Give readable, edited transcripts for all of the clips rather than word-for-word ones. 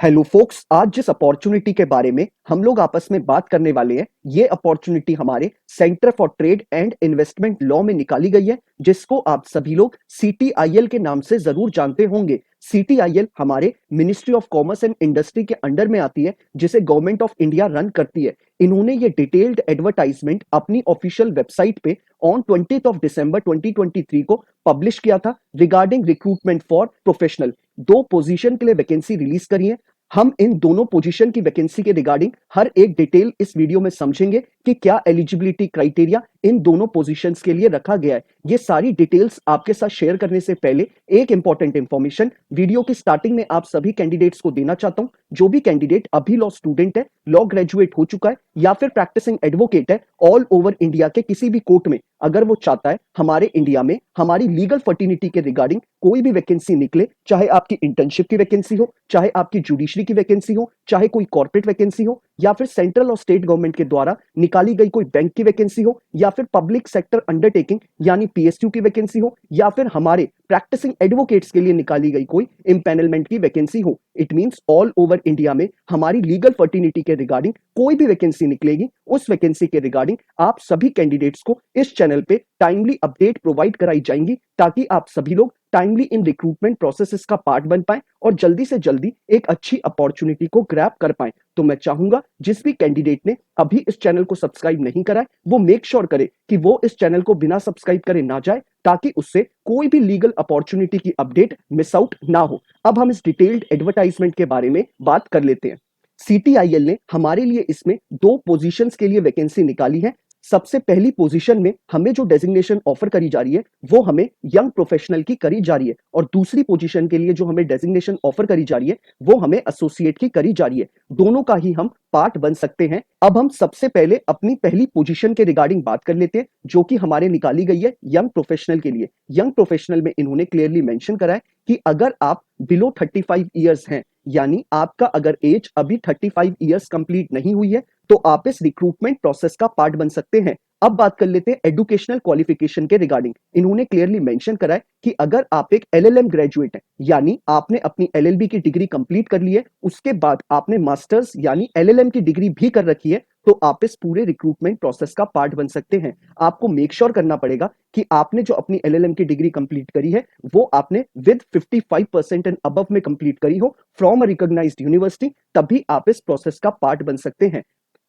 Hello focus, आज जिस opportunity के बारे में हम लोग आपस में बात करने वाले हैं, ये अपॉर्चुनिटी हमारे centre for trade and investment law में निकाली गई है, जिसको आप सभी लोग सीटीआईएल के नाम से जरूर जानते होंगे। सीटीआईएल हमारे ministry of commerce and industry के अंडर में आती है, जिसे गवर्नमेंट ऑफ इंडिया रन करती है। इन्होंने ये डिटेल्ड एडवर्टाइजमेंट अपनी ऑफिशियल वेबसाइट पे ऑन 20th ऑफ दिसंबर 2023 को पब्लिश किया था रिगार्डिंग रिक्रूटमेंट फॉर प्रोफेशनल। दो पोजीशन के लिए वैकेंसी रिलीज करी है। हम इन दोनों पोजीशन की वैकेंसी के रिगार्डिंग हर एक डिटेल इस वीडियो में समझेंगे कि क्या एलिजिबिलिटी क्राइटेरिया इन दोनों पोजीशंस के लिए रखा गया है। ये सारी डिटेल्स आपके साथ शेयर करने से पहले एक इंपॉर्टेंट इंफॉर्मेशन वीडियो की स्टार्टिंग में आप सभी कैंडिडेट्स को देना चाहता हूं। जो भी कैंडिडेट अभी लॉ स्टूडेंट है, लॉ ग्रेजुएट हो चुका है या फिर प्रैक्टिसिंग एडवोकेट है ऑल ओवर इंडिया के किसी भी कोर्ट में, अगर वो चाहता है हमारे इंडिया में हमारी लीगल फर्टिनिटी के रिगार्डिंग कोई भी वैकेंसी निकले, चाहे आपकी इंटर्नशिप की वैकेंसी हो, चाहे आपकी जुडिशरी की वैकेंसी हो, चाहे कोई कॉर्पोरेट वैकेंसी हो, या फिर सेंट्रल और स्टेट गवर्नमेंट के द्वारा निकाली गई कोई बैंक की वैकेंसी हो, या फिर पब्लिक सेक्टर अंडरटेकिंग यानी पीएसयू की वैकेंसी हो, या फिर हमारे प्रैक्टिसिंग एडवोकेट्स के लिए निकाली गई कोई इम्पैनलमेंट की वैकेंसी हो, it means all over India में हमारी लीगल फर्टिनिटी के रिगार्डिंग कोई भी वैकेंसी निकलेगी, उस वैकेंसी के रिगार्डिंग आप सभी कैंडिडेट्स को इस चैनल पे टाइमली अपडेट प्रोवाइड कराई जाएंगी, ताकि आप सभी लोग टाइमली इन रिक्रूटमेंट प्रोसेसेस का पार्ट बन पाए और जल्दी से जल्दी एक अच्छी अपॉर्चुनिटी को ग्रैब कर पाए। तो मैं चाहूंगा जिस भी कैंडिडेट ने अभी इस चैनल को सब्सक्राइब नहीं करा है, वो मेक श्योर करे कि वो इस चैनल को बिना सब्सक्राइब करे ना जाए, ताकि उससे कोई भी लीगल अपॉर्चुनिटी की अपडेट मिस आउट ना हो। अब हम इस डिटेल्ड एडवर्टाइजमेंट के बारे में बात कर लेते हैं। सीटीआईएल ने हमारे लिए इसमें दो पोजीशंस के लिए वैकेंसी निकाली है। सबसे पहली पोजीशन में हमें जो डेजिग्नेशन ऑफर करी जा रही है वो हमें यंग प्रोफेशनल की करी जा रही है, और दूसरी पोजीशन के लिए जो हमें डेजिग्नेशन ऑफर करी जा रही है वो हमें एसोसिएट की करी जा रही है। दोनों का ही हम पार्ट बन सकते हैं। अब हम सबसे पहले अपनी पहली पोजीशन के रिगार्डिंग बात कर लेते हैं, जो कि हमारे निकाली गई है यंग प्रोफेशनल के लिए। यंग प्रोफेशनल में इन्होंने क्लियरली मेंशन करा है कि अगर आप बिलो 35 ईयर्स हैं, यानी आपका अगर एज अभी 35 ईयर्स कंप्लीट नहीं हुई है, तो आप इस रिक्रूटमेंट प्रोसेस का पार्ट बन सकते हैं। अब बात कर लेते हैं एजुकेशनल क्वालिफिकेशन के रिगार्डिंग। इन्होंने क्लियरली मेंशन करा है कि अगर आप एक एलएलएम ग्रेजुएट हैं, यानी आपने अपनी एलएलबी की डिग्री कंप्लीट कर ली है, उसके बाद आपने मास्टर्स यानी एलएलएम की डिग्री भी कर रखी है, तो आप इस पूरे रिक्रूटमेंट प्रोसेस का पार्ट बन सकते हैं। आपको मेक श्योर करना पड़ेगा कि आपने जो अपनी एलएलएम की डिग्री कंप्लीट करी है वो आपने विद 55% एंड अबव में कंप्लीट करी हो फ्रॉम अ रिकॉग्नाइज्ड यूनिवर्सिटी, तभी आप इस प्रोसेस का पार्ट बन सकते हैं।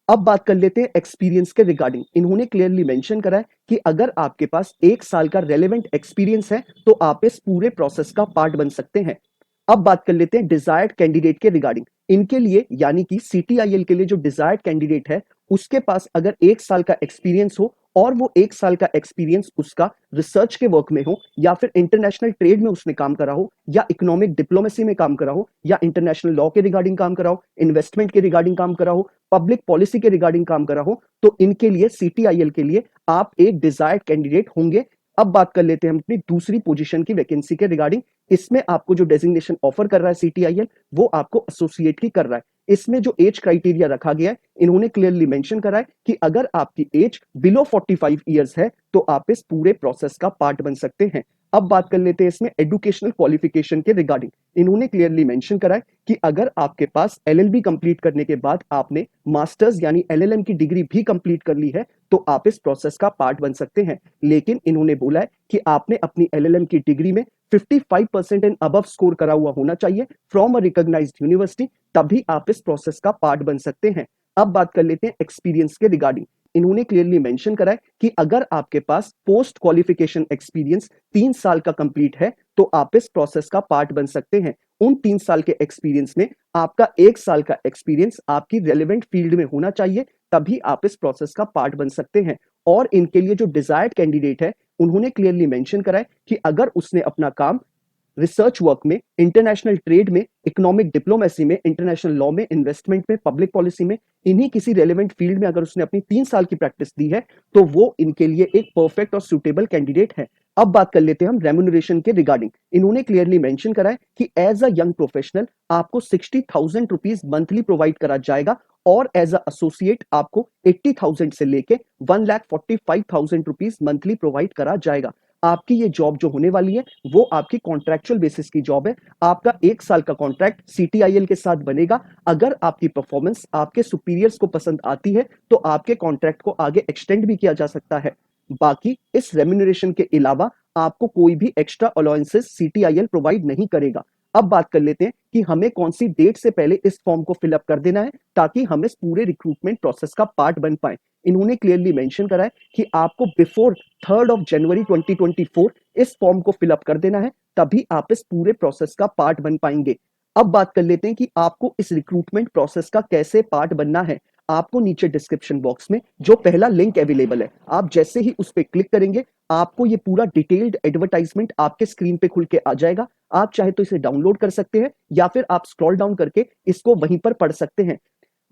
अब बात कर लेते हैं एक्सपीरियंस के रिगार्डिंग। इन्होंने क्लियरली मेंशन करा है कि अगर आपके पास 1 साल का रेलेवेंट एक्सपीरियंस है तो आप इस पूरे प्रोसेस का पार्ट बन सकते हैं। अब बात कर लेते हैं डिजायर्ड कैंडिडेट के रिगार्डिंग। इनके लिए यानी कि सीटीआईएल के लिए जो डिजायर्ड कैंडिडेट है उसके पास अगर 1 साल का एक्सपीरियंस हो, और वो 1 साल का एक्सपीरियंस उसका रिसर्च के वर्क में हो, या फिर इंटरनेशनल ट्रेड में उसने काम करा हो, या इकोनॉमिक डिप्लोमेसी में काम करा हो, या इंटरनेशनल लॉ के रिगार्डिंग काम करा हो, इन्वेस्टमेंट के रिगार्डिंग काम करा हो, पब्लिक पॉलिसी के रिगार्डिंग काम करा हो, तो इनके लिए सीटीआईएल के लिए आप एक डिजायर्ड कैंडिडेट होंगे। अब बात कर लेते हैं हम अपनी दूसरी पोजीशन की वैकेंसी के रिगार्डिंग। इसमें आपको जो डेजिग्नेशन ऑफर कर रहा है सीटीआईएल, वो आपको एसोसिएट की कर रहा है। इसमें जो एज क्राइटेरिया रखा गया है, इन्होंने क्लियरली मेंशन करा है कि अगर आपकी एज बिलो 45 ईयर्स है तो आप इस पूरे प्रोसेस का पार्ट बन सकते हैं। अब बात कर लेते हैं इसमें एजुकेशनल क्वालिफिकेशन के रिगार्डिंग। इन्होंने क्लियरली मेंशन करा है कि अगर आपके पास एलएलबी कंप्लीट करने के बाद आपने मास्टर्स यानी एलएलएम की डिग्री भी कंप्लीट कर ली है, तो आप इस प्रोसेस का पार्ट बन सकते हैं। लेकिन इन्होंने बोला है कि आपने अपनी एलएलएम की डिग्री में 55% एंड अबव स्कोर करा हुआ होना चाहिए फ्रॉम अ रिकॉग्नाइज्ड यूनिवर्सिटी, तभी आप इस प्रोसेस का पार्ट बन सकते हैं। अब बात कर लेते हैं एक्सपीरियंस के रिगार्डिंग। इन्होंने क्लियरली मेंशन करा है कि अगर आपके पास पोस्ट क्वालिफिकेशन एक्सपीरियंस 3 साल का कंप्लीट है तो आप इस प्रोसेस का पार्ट बन सकते हैं। उन 3 साल के एक्सपीरियंस में आपका 1 साल का एक्सपीरियंस आपकी रेलेवेंट फील्ड में होना चाहिए, तभी आप इस प्रोसेस का पार्ट बन सकते हैं। और इनके लिए जो डिजायर्ड कैंडिडेट है, उन्होंने क्लियरली मेंशन करा है कि अगर उसने अपना काम रिसर्च वर्क में, इंटरनेशनल ट्रेड में, इकोनॉमिक डिप्लोमेसी में, इंटरनेशनल लॉ में, इन्वेस्टमेंट में, पब्लिक पॉलिसी में, इन्हीं किसी रेलेवेंट फील्ड में अगर उसने अपनी 3 साल की प्रैक्टिस दी है, तो वो इनके लिए एक परफेक्ट और सुटेबल कैंडिडेट है। अब बात कर लेते हैं हम रेम्यूनरेशन के रिगार्डिंग। इन्होंने क्लियरली मेंशन करा है कि एज अ यंग प्रोफेशनल आपको 60,000 रुपीज मंथली प्रोवाइड करा जाएगा, और एज अ एसोसिएट आपको 80,000 से लेके 1,45,000 रुपीज मंथली प्रोवाइड करा जाएगा। आपकी ये जॉब जो होने वाली है वो आपकी कॉन्ट्रैक्चुअल बेसिस की जॉब है। आपका 1 साल का कॉन्ट्रैक्ट सीटीआईएल के साथ बनेगा। अगर आपकी परफॉर्मेंस आपके सुपीरियर्स को पसंद आती है तो आपके कॉन्ट्रैक्ट को आगे एक्सटेंड भी किया जा सकता है। बाकी इस रेम्यूनरेशन के अलावा आपको कोई भी एक्स्ट्रा अलाउंसेस सीटीआईएल प्रोवाइड नहीं करेगा। अब बात कर लेते हैं कि हमें कौन सी डेट से पहले इस फॉर्म को फिलअप कर देना है ताकि हम इस पूरे रिक्रूटमेंट प्रोसेस का पार्ट बन पाए। इन्होंने क्लियरली मेंशन करा है कि आपको बिफोर 3rd ऑफ जनवरी 2024 इस फॉर्म को फिलअप कर देना है, तभी आप इस पूरे प्रोसेस का पार्ट बन पाएंगे। अब बात कर लेते हैं कि आपको इस रिक्रूटमेंट प्रोसेस का कैसे पार्ट बनना है। आपको नीचे डिस्क्रिप्शन बॉक्स में जो पहला लिंक अवेलेबल है, आप जैसे ही उस पर क्लिक करेंगे आपको ये पूरा डिटेल्ड एडवर्टाइजमेंट आपके स्क्रीन पे खुल के आ जाएगा। आप चाहे तो इसे डाउनलोड कर सकते हैं या फिर आप स्क्रॉल डाउन करके इसको वहीं पर पढ़ सकते हैं।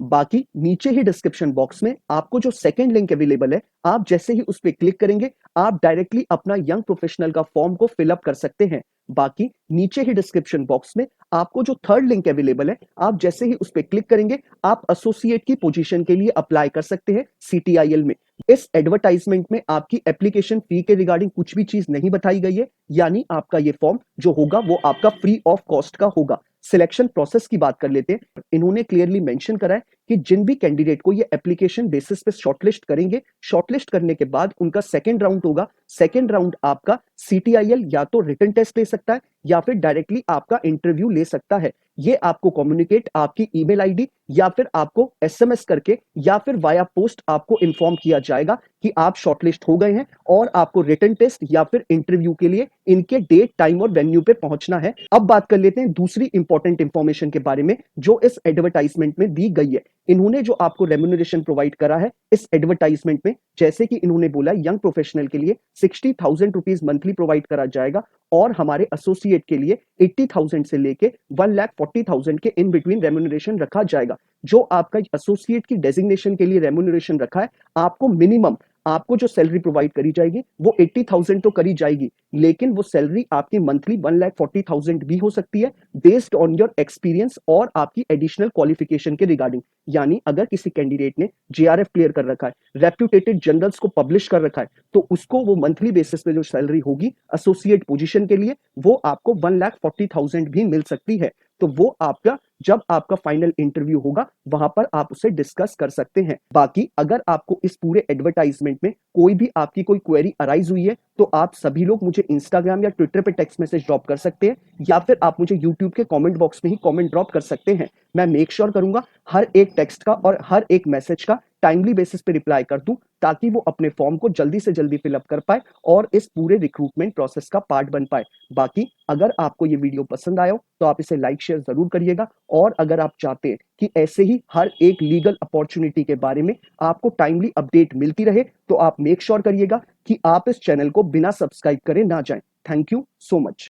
बाकी नीचे ही डिस्क्रिप्शन बॉक्स में आपको जो सेकंड लिंक अवेलेबल है, आप जैसे ही उस पर क्लिक करेंगे आप डायरेक्टली अपना यंग प्रोफेशनल का फॉर्म को फिलअप कर सकते हैं। बाकी नीचे ही डिस्क्रिप्शन बॉक्स में आपको जो थर्ड लिंक अवेलेबल है, आप जैसे ही उस पर क्लिक करेंगे आप एसोसिएट की पोजीशन के लिए अप्लाई कर सकते हैं सीटीआईएल में। इस एडवर्टाइजमेंट में आपकी एप्लीकेशन फी के रिगार्डिंग कुछ भी चीज नहीं बताई गई है, यानी आपका ये फॉर्म जो होगा वो आपका फ्री ऑफ कॉस्ट का होगा। सिलेक्शन प्रोसेस की बात कर लेते हैं। इन्होंने क्लियरली मेंशन करा है कि जिन भी कैंडिडेट को ये एप्लीकेशन बेसिस पे शॉर्टलिस्ट करेंगे, शॉर्टलिस्ट करने के बाद उनका सेकंड राउंड होगा। सेकंड राउंड आपका सीटीआईएल या तो रिटन टेस्ट ले सकता है या फिर डायरेक्टली आपका इंटरव्यू ले सकता है। ये आपको कम्युनिकेट आपकी ईमेल आईडी या फिर आपको एसएमएस करके या फिर वाया पोस्ट आपको इन्फॉर्म किया जाएगा कि आप शॉर्टलिस्ट हो गए हैं और आपको रिटन टेस्ट या फिर इंटरव्यू के लिए इनके डेट, टाइम और वेन्यू पे पहुंचना है। अब बात कर लेते हैं दूसरी इंपॉर्टेंट इंफॉर्मेशन के बारे में जो इस एडवर्टाइजमेंट में दी गई है। इन्होंने जो आपको रेम्यूनरेशन प्रोवाइड करा है इस एडवर्टाइजमेंट में, जैसे कि इन्होंने बोला यंग प्रोफेशनल के लिए 60,000 रुपीज मंथली प्रोवाइड करा जाएगा और हमारे एसोसिएट के लिए 80,000 से लेके 1,40,000 के इन बिटवीन रेम्यूनरेशन रखा जाएगा। जो आपका एसोसिएट की डेजिग्नेशन के लिए रेम्यूनरेशन रखा है, आपको मिनिमम आपको जो सैलरी प्रोवाइड करी जाएगी वो 80,000 तो करी जाएगी, लेकिन वो सैलरी आपकी मंथली 1,40,000 भी हो सकती है बेस्ड ऑन योर एक्सपीरियंस और आपकी एडिशनल क्वालिफिकेशन के रिगार्डिंग। यानी अगर किसी कैंडिडेट ने जेआरएफ क्लियर कर रखा है, रेप्यूटेटेड जर्नल्स को पब्लिश कर रखा है, तो उसको वो मंथली बेसिस पे जो सैलरी होगी एसोसिएट पोजीशन के लिए वो आपको 1,40,000 भी मिल सकती है। तो वो आपका जब आपका फाइनल इंटरव्यू होगा वहां पर आप उसे डिस्कस कर सकते हैं। बाकी अगर आपको इस पूरे एडवर्टाइजमेंट में कोई भी आपकी कोई क्वेरी अराइज हुई है तो आप सभी लोग मुझे इंस्टाग्राम या ट्विटर पे टेक्स्ट मैसेज ड्रॉप कर सकते हैं या फिर आप मुझे यूट्यूब के कमेंट बॉक्स में ही कमेंट ड्रॉप कर सकते हैं। मैं मेक श्योर करूंगा हर एक टेक्स्ट का और हर एक मैसेज का टाइमली बेसिस पे रिप्लाई कर दूं ताकि वो अपने फॉर्म को जल्दी से जल्दी फिलअप कर पाए और इस पूरे रिक्रूटमेंट प्रोसेस का पार्ट बन पाए। बाकी अगर आपको ये वीडियो पसंद आया हो तो आप इसे लाइक शेयर जरूर करिएगा और अगर आप चाहते हैं कि ऐसे ही हर एक लीगल अपॉर्चुनिटी के बारे में आपको टाइमली अपडेट मिलती रहे तो आप मेक श्योर करिएगा कि आप इस चैनल को बिना सब्सक्राइब करे ना जाएं। Thank you so much.